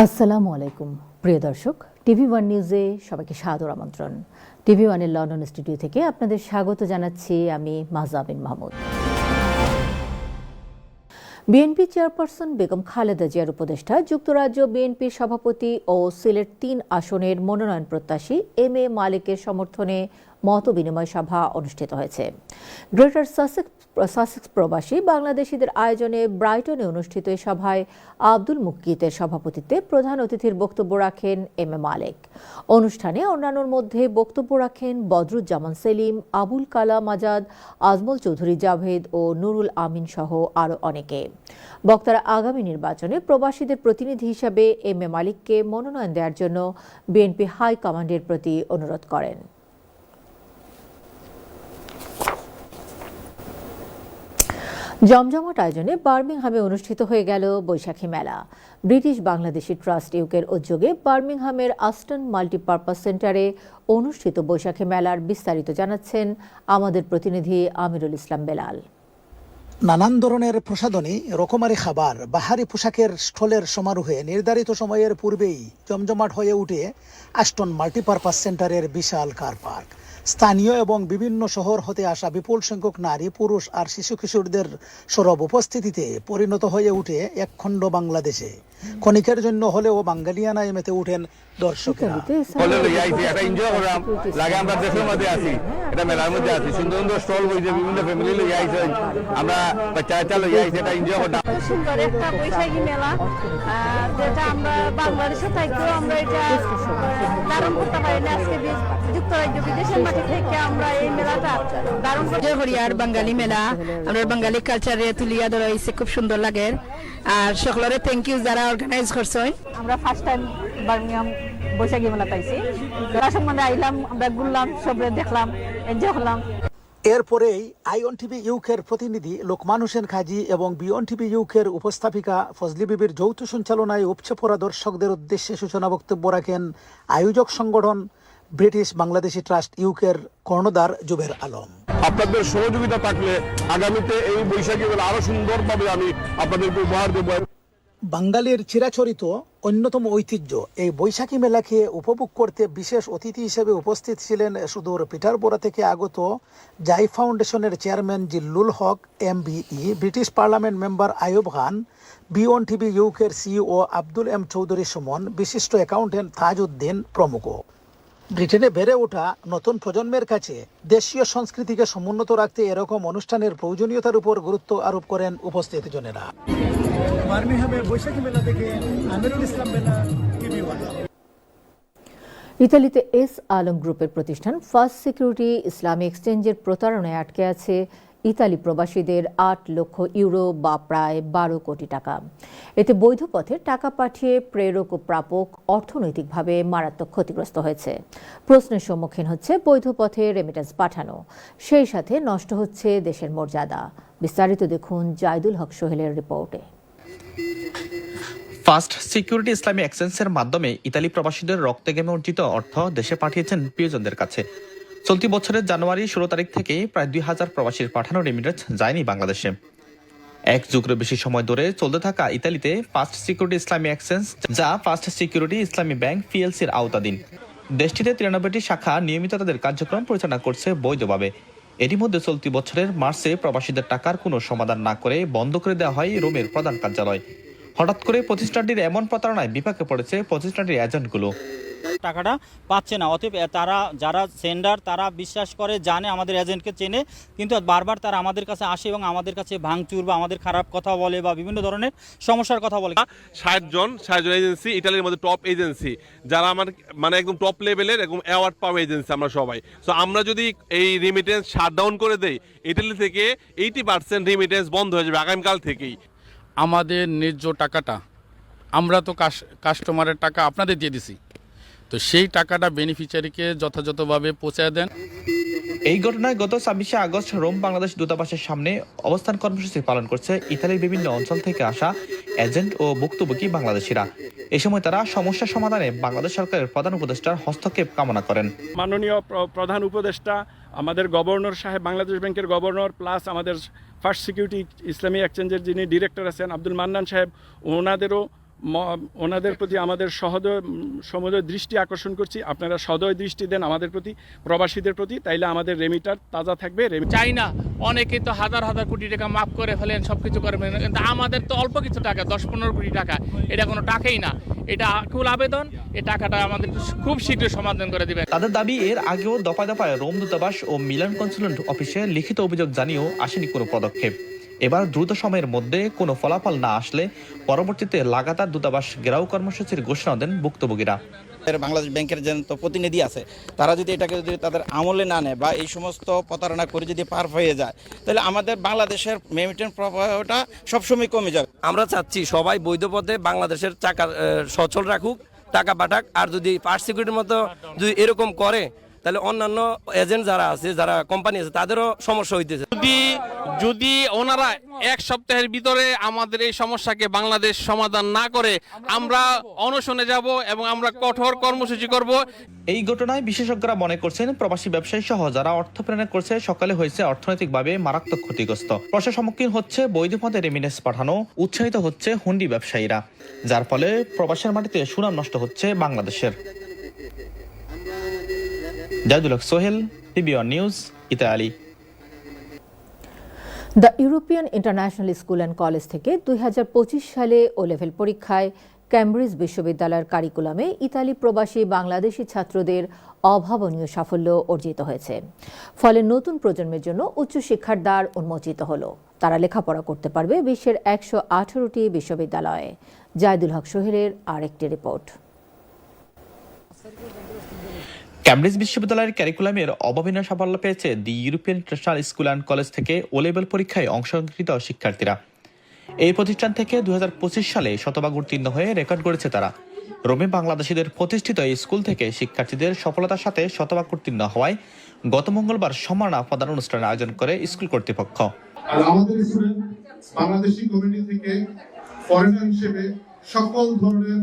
আসসালামু আলাইকুম প্রিয় দর্শক, টিভি ওয়ান নিউজে সবাইকে সাদর আমন্ত্রণ। টিভি ওয়ানের লন্ডন স্টুডিও থেকে আপনাদের স্বাগত জানাচ্ছি আমি মাহজা বিন মাহমুদ। বিএনপি চেয়ারপারসন বেগম খালেদা জিয়ার উপদেষ্টা যুক্তরাজ্য বিএনপির সভাপতি ও সিলেট ৩ আসনের মনোনয়ন প্রত্যাশী এম এ মালিকের সমর্থনে মতবিনিময় সভা অনুষ্ঠিত হয়েছে। গ্রেটার সাসেক্স প্রবাসী বাংলাদেশিদের আয়োজনে ব্রাইটনে অনুষ্ঠিত এই সভায় আব্দুল মুক্কিতের সভাপতিত্বে প্রধান অতিথির বক্তব্য রাখেন এম এ মালিক। অনুষ্ঠানে অন্যান্যর মধ্যে বক্তব্য রাখেন বদরুজ্জামান সেলিম, আবুল কালাম আজাদ, আজমল চৌধুরী জাভেদ ও নুরুল আমিন সহ আরও অনেকে। বক্তারা আগামী নির্বাচনে প্রবাসীদের প্রতিনিধি হিসাবে এম এ মালিককে মনোনয়ন দেওয়ার জন্য বিএনপি হাইকমান্ডের প্রতি অনুরোধ করেন। জমজমাট আয়োজনে বার্মিংহামে অনুষ্ঠিত হয়ে গেল বৈশাখী মেলা। ব্রিটিশ বাংলাদেশি ট্রাস্ট ইউকের উদ্যোগে বার্মিংহামের আস্টন মাল্টিপারপাস সেন্টারে অনুষ্ঠিত বৈশাখী মেলার বিস্তারিত জানাচ্ছেন আমাদের প্রতিনিধি আমিরুল ইসলাম বেলাল। নানান ধরনের প্রসাধনী, রকমারি খাবার, বাহারি পোশাকের স্টলের সমারোহে নির্ধারিত সময়ের পূর্বেই জমজমাট হয়ে উঠে আস্টন মাল্টিপারপাস সেন্টারের বিশাল কার পার্ক। স্থানীয় এবং বিভিন্ন শহর হতে আসা বিপুল সংখ্যক নারী, পুরুষ আর শিশু কিশোরদের সরব উপস্থিতিতে পরিণত হয়ে উঠে একখণ্ড বাংলাদেশে। ক্ষণিকের জন্য হলেও বাঙালিয়ানায় মেতে উঠেন দর্শকেরা। সুন্দর একটা বৈশাখী মেলা, যেটা আমরা বাংলাদেশে থাকতেও আমরা এটা ধারণ করতে পারি না। আজকে যুক্তরাজ্য বিদেশের মাটি থেকে আমরা এই মেলাটা ধারণ করতে পারি। আর বাঙালি মেলা আমরা বাঙালি কালচারে তুলিয়া ধরা হয়েছে, খুব সুন্দর লাগে। আর সকলের থ্যাংক ইউ যারা অর্গানাইজ করছেন। আমরা ফার্স্ট টাইম বার্মিংহাম বৈশাখী মেলা পাইছি, যারা সম্বন্ধে আইলাম, আমরা ঘুরলাম, সবরে দেখলাম, এনজয় করলাম। এরপরেই আইঅন টিভি ইউকের প্রতিনিধি লোকমান হোসেন খাজি এবং বিয়ন টিভি ইউকের উপস্থাপিকা ফজলি বিবির যৌথ সঞ্চালনায় উপচে পড়া দর্শকদের উদ্দেশ্যে সূচনা বক্তব্য রাখেন আয়োজক সংগঠন ব্রিটিশ বাংলাদেশি ট্রাস্ট ইউকের কর্ণধার জুবের আলম। আপনাদের সহযোগিতা থাকলে আগামীতে এই বৈশাখী মেলা আরো সুন্দরভাবে আমি আপনাদেরকে উপহার দেব। বাঙালির চিরাচরিত অন্যতম ঐতিহ্য এই বৈশাখী মেলাকে উপভোগ করতে বিশেষ অতিথি হিসেবে উপস্থিত ছিলেন সুদূর পিটারবোরা থেকে আগত জাই ফাউন্ডেশনের chairman Zillul Haque MBE, British parliament member Ayub Khan, বিয়ন টিভি ইউকের CEO আব্দুল এম চৌধুরী সুমন, বিশিষ্ট অ্যাকাউন্টেন্ট তাজউদ্দিন প্রমুখ। ব্রিটেনে বেড়ে ওঠা নতুন প্রজন্মের কাছে দেশীয় সংস্কৃতিকে সমুন্নত রাখতে এরকম অনুষ্ঠানের প্রয়োজনীয়তার উপর গুরুত্ব আরোপ করেন উপস্থিত জনেরা। ইতালিতে এস আলম গ্রুপের প্রতিষ্ঠান ফার্স্ট সিকিউরিটি ইসলামী এক্সচেঞ্জের প্রতারণায় আটকে আছে ইতালি প্রবাসীদের ৮ লক্ষ ইউরো বা প্রায় ১২ কোটি টাকা। এতে বৈধ পথে টাকা পাঠিয়ে প্রেরক ও প্রাপক অর্থনৈতিকভাবে মারাত্মক ক্ষতিগ্রস্ত হয়েছে। প্রশ্নের সম্মুখীন হচ্ছে বৈধ পথে রেমিটেন্স পাঠানো, সেই সাথে নষ্ট হচ্ছে দেশের মর্যাদা। বিস্তারিত দেখুন জাইদুল হক সোহেলের রিপোর্টে। ফার্স্ট সিকিউরিটি ইসলামী এক্সচেঞ্জের মাধ্যমে ইতালি প্রবাসীদের রক্তে ঘেমে অর্জিত অর্থ দেশে পাঠিয়েছেন প্রিয়জনদের কাছে। চলতি বছরের জানুয়ারি ১৬ তারিখ থেকেই প্রায় ২,০০০ প্রবাসীর পাঠানো রেমিটেন্স যায়নি বাংলাদেশে। এক যুগের বেশি সময় ধরে চলতে থাকা ইতালিতে ফার্স্ট সিকিউরিটি ইসলামী এক্সচেঞ্জ, যা ফার্স্ট সিকিউরিটি ইসলামী ব্যাংক PLCর আওতাধীন, দেশটিতে ৯৩টি শাখা নিয়মিত তাদের কার্যক্রম পরিচালনা করছে বৈধভাবে। এরই মধ্যে চলতি বছরের মার্চে প্রবাসীদের টাকার কোনো সমাধান না করে বন্ধ করে দেওয়া হয় রোমের প্রধান কার্যালয়। হঠাৎ করে প্রতিষ্ঠানটির এমন প্রতারণায় বিপাকে পড়েছে প্রতিষ্ঠানটির এজেন্টগুলো। টাকাটা পাচ্ছে না, অতএব তারা যারা সেন্ডার তারা বিশ্বাস করে, জানে, আমাদের এজেন্টকে চেনে, কিন্তু বারবার তারা আমাদের কাছে আসে এবং আমাদের কাছে ভাঙচুর বা আমাদের খারাপ কথা বলে বা বিভিন্ন ধরনের সমস্যার কথা বলে। ৬০ জন এজেন্সি ইটালির মধ্যে টপ এজেন্সি, যারা আমার মানে একদম টপ লেভেলের এবং অ্যাওয়ার্ড পাওয়া এজেন্সি আমরা সবাই। সো আমরা যদি এই রিমিটেন্স শাটডাউন করে দেই, ইটালি থেকে 80% রিমিটেন্স বন্ধ হয়ে যাবে আগামীকাল থেকেই। আমাদের ন্যায্য টাকাটা, আমরা তো কাস্টমারের টাকা আপনাদের দিয়ে দিছি, তো সেই টাকাটা বেনিফিশিয়ারিকে যথাযথভাবে পৌঁছায় দেন। এই ঘটনায় গত ২৬শে আগস্ট রোম বাংলাদেশ দূতাবাসের সামনে অবস্থান কর্মসূচি পালন করছে ইতালির বিভিন্ন অঞ্চল থেকে আসা এজেন্ট ও ভুক্তভোগী বাংলাদেশিরা। এই সময় তারা সমস্যা সমাধানে বাংলাদেশ সরকারের প্রধান উপদেষ্টার হস্তক্ষেপ কামনা করেন। মাননীয় প্রধান উপদেষ্টা, আমাদের গভর্নর সাহেব, বাংলাদেশ ব্যাংকের গভর্নর, প্লাস আমাদের ফার্স্ট সিকিউরিটি ইসলামী এক্সচেঞ্জের যিনি ডিরেক্টর আছেন আব্দুল মান্নান সাহেব, ওনাদেরও ওনাদের প্রতি আমাদের সমুদয় দৃষ্টি আকর্ষণ করছি, আপনারা সদয় দৃষ্টি দেন আমাদের প্রতি, প্রবাসীদের প্রতি, তাইলে আমাদের রেমিটার তাজা থাকবে। চাই না, অনেকে তো হাজার হাজার কোটি টাকা মাফ করে ফেলেন, সবকিছু করে ফেলেন, কিন্তু আমাদের তো অল্প কিছু টাকা, 10-15 কোটি টাকা, এটা কোনো টাকাই না। এটা আকুল আবেদন, এই টাকাটা আমাদের খুব শীঘ্র সমাধান করে দিবেন। তাদের দাবি, এর আগেও দফায় দফায় রোম দূতাবাস ও মিলান কনসুলেট অফিসে লিখিত অভিযোগ জানিয়েও আসেনি কোনো পদক্ষেপ। এবার দ্রুত সময়ের মধ্যে কোনো ফলাফল না আসলে পরবর্তীতে লাগাতার দূতাবাস ঘেরাও কর্মসূচির ঘোষণা দেন ভুক্তভোগীরা। বাংলাদেশ ব্যাংকের যে প্রতিনিধি আছে তারা যদি এটাকে যদি তাদের আমলে না নেয় বা এই সমস্ত প্রতারণা করে যদি পার হয়ে যায়, তাহলে আমাদের বাংলাদেশের রেমিটেন্স প্রবাহটা সবসময় কমে যাবে। আমরা চাচ্ছি সবাই বৈধ পথে বাংলাদেশের টাকা সচল রাখুক, টাকা পাঠাক। আর যদি পার্ট সিকিউরিটির মতো যদি এরকম করে, তাহলে অন্যান্য এজেন্ট যারা আছে, যারা কোম্পানি আছে, তাদেরও সমস্যা হইতেছে। যদি ওনারা 1 সপ্তাহের ভিতরে আমাদের এই সমস্যাকে বাংলাদেশ সমাধান না করে, আমরা অনশনে যাব এবং আমরা কঠোর কর্মসূচি করব। এই ঘটনায় বিশেষজ্ঞরা মনে করছেন, প্রবাসী ব্যবসায়ী সহ যারা অর্থ প্রেরণ করছে সকালে হয়েছে অর্থনৈতিকভাবে মারাত্মক ক্ষতিগ্রস্ত। প্রশ্নের সম্মুখীন হচ্ছে বৈধ পথে রেমিটেন্স পাঠানো, উৎসাহিত হচ্ছে হুন্ডি ব্যবসায়ীরা, যার ফলে প্রবাসের মাটিতে সুনাম নষ্ট হচ্ছে বাংলাদেশের। Zahidul Haque Sohel, TV one news, Italy. The European international school and college থেকে 2025 সালে ও লেভেল পরীক্ষায় ক্যামব্রিজ বিশ্ববিদ্যালয়ের কারিকুলামে ইতালি প্রবাসী বাংলাদেশি ছাত্রদের অভাবনীয় সাফল্য অর্জিত হয়েছে। ফলে নতুন প্রজন্মের জন্য উচ্চশিক্ষার দ্বার উন্মোচিত হলো। তারা লেখাপড়া করতে পারবে বিশ্বের 118টি বিশ্ববিদ্যালয়ে। জাহিদুল হক সোহেলের আরেকটি রিপোর্ট। ক্যামব্রিজ বিশ্ববিদ্যালয়ের ক্যারিকুলামের অভাবনীয় সাফল্য পেয়েছে দি European international school and college থেকে ও লেভেল পরীক্ষায় অংশগ্রহণকৃত শিক্ষার্থীরা। এই প্রতিষ্ঠান থেকে 2025 সালে শতভাগ উত্তীর্ণ হয়ে রেকর্ড করেছে তারা। রোমে বাংলাদেশিদের প্রতিষ্ঠিত এই স্কুল থেকে শিক্ষার্থীদের সফলতার সাথে শতভাগ উত্তীর্ণ হওয়ায় গত মঙ্গলবার সম্মাননা প্রদান অনুষ্ঠানের আয়োজন করে স্কুল কর্তৃপক্ষ। আর আমাদের স্টুডেন্ট বাংলাদেশি কমিউনিটি থেকে ফরেনার হিসেবে সকল ধরনের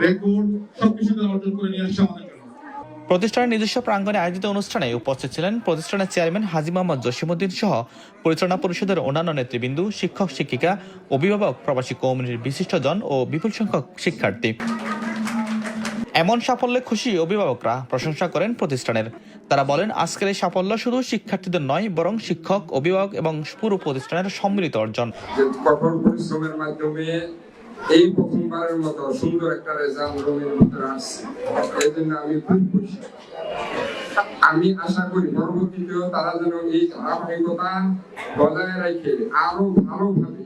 রেকর্ড সবকিছু অর্জন করে নিয়ে আসছে আমাদের। প্রতিষ্ঠানের নিজস্ব প্রাঙ্গণে আয়োজিত অনুষ্ঠানে উপস্থিত ছিলেন প্রতিষ্ঠানের চেয়ারম্যান হাজী মোহাম্মদ জসিমউদ্দিন সহ পরিচালনা পরিষদের অন্যান্য নেতৃবৃন্দ, শিক্ষক শিক্ষিকা, অভিভাবক, প্রবাসী কমিউনিটির বিশিষ্টজন ও বিপুল সংখ্যক শিক্ষার্থী। এমন সাফল্যে খুশি অভিভাবকরা প্রশংসা করেন প্রতিষ্ঠানের। তারা বলেন, আজকের এই সাফল্য শুধু শিক্ষার্থীদের নয়, বরং শিক্ষক, অভিভাবক এবং পুরো প্রতিষ্ঠানের সম্মিলিত অর্জন। কঠোর পরিশ্রমের মাধ্যমে এই প্রথমবারের মতো সুন্দর একটা রেজাল্ট রোমের ভিতরে আসছে, এই জন্য আমি খুব খুশি। আমি আশা করি পরবর্তীতেও তারা যেন এই ধারাবাহিকতা বজায় রেখে আরো ভালোভাবে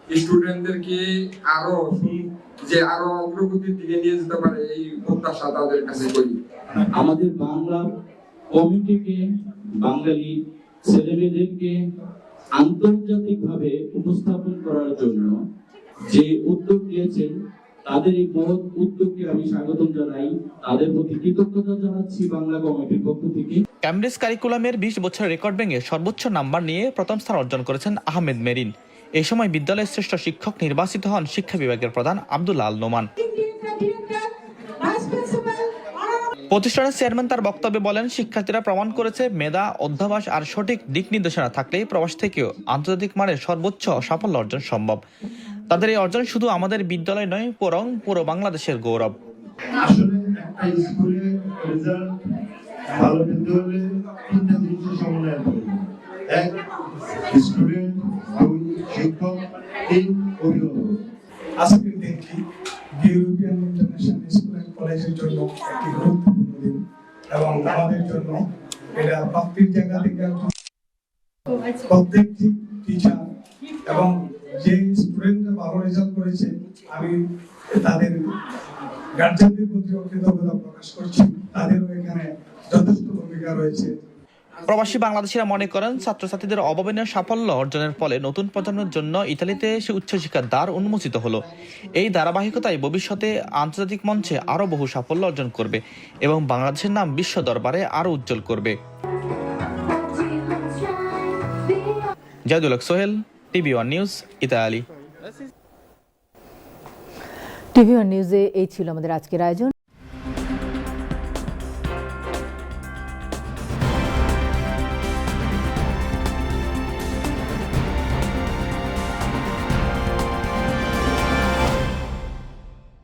স্টুডেন্টদেরকে আরো অগ্রগতির দিকে নিয়ে যেতে পারে, এই প্রত্যাশা তাদের কাছে করি। আমাদের বাংলা কমিউনিটিকে, বাঙালি ছেলেমেয়েদেরকে আন্তর্জাতিকভাবে উপস্থাপন করার জন্য যে উদ্যোগ নিয়েছেন, তাদের এই মহৎ উদ্যোগকে আমি স্বাগতম জানাই। তাদের প্রতি কৃতজ্ঞতা জানাচ্ছি বাংলা কমিটির পক্ষ থেকে। ক্যামব্রিজ কারিকুলামের 20 বছরের রেকর্ড ভেঙে সর্বোচ্চ নাম্বার নিয়ে প্রথম স্থান অর্জন করেছেন আহমেদ মেরিন। এই সময় বিদ্যালয়ের শ্রেষ্ঠ শিক্ষক নির্বাচিত হন শিক্ষা বিভাগের প্রধান আব্দুল্লাহ আল নোমান। প্রতিষ্ঠানের চেয়ারম্যান তার বক্তব্যে বলেন, শিক্ষার্থীরা প্রমাণ করেছে মেধা, অধ্যাবসায় আর সঠিক দিক নির্দেশনা থাকলেই প্রবাস থেকেও আন্তর্জাতিক মানের সর্বোচ্চ সাফল্য অর্জন সম্ভব। তাদের এই অর্জন শুধু আমাদের বিদ্যালয় নয়, বরং পুরো বাংলাদেশের গৌরব। আসলে একটা স্কুলে রেজাল্ট ভালো পেতে হলে তিনটা জিনিসের সমন্বয় প্রয়োজন। এক, স্টুডেন্ট, দুই, শিক্ষক, তিন, অভিভাবক। আজকের দিনটি ইউরোপিয়ান ইন্টারন্যাশনাল স্কুল অ্যান্ড কলেজের জন্য একটি গুরুত্বপূর্ণ দিন এবং আমাদের জন্য এটা প্রত্যেক জায়গা থেকে প্রত্যেকটি টিচার এবং যে স্টুডেন্টরা ভালো রেজাল্ট করেছে, আমি তাদের গার্জিয়ানদের প্রতি কৃতজ্ঞতা প্রকাশ করছি। তাদেরও এখানে যথেষ্ট ভূমিকা রয়েছে। প্রবাসী বাংলাদেশিরা মনে করেন, ছাত্রছাত্রীদের অভাবনীয় সাফল্য অর্জনের ফলে নতুন প্রজন্মের জন্য ইতালিতে এসে উচ্চশিক্ষার দ্বার উন্মোচিত হলো। এই ধারাবাহিকতায় ভবিষ্যতে আন্তর্জাতিক মঞ্চে আরো বহু সাফল্য অর্জন করবে এবং বাংলাদেশের নাম বিশ্ব দরবারে আরো উজ্জ্বল করবে। Zahidul Haque Sohel, TV one news, Italy. টিভি1 নিউজে এই ছিল আমাদের আজকের আয়োজন।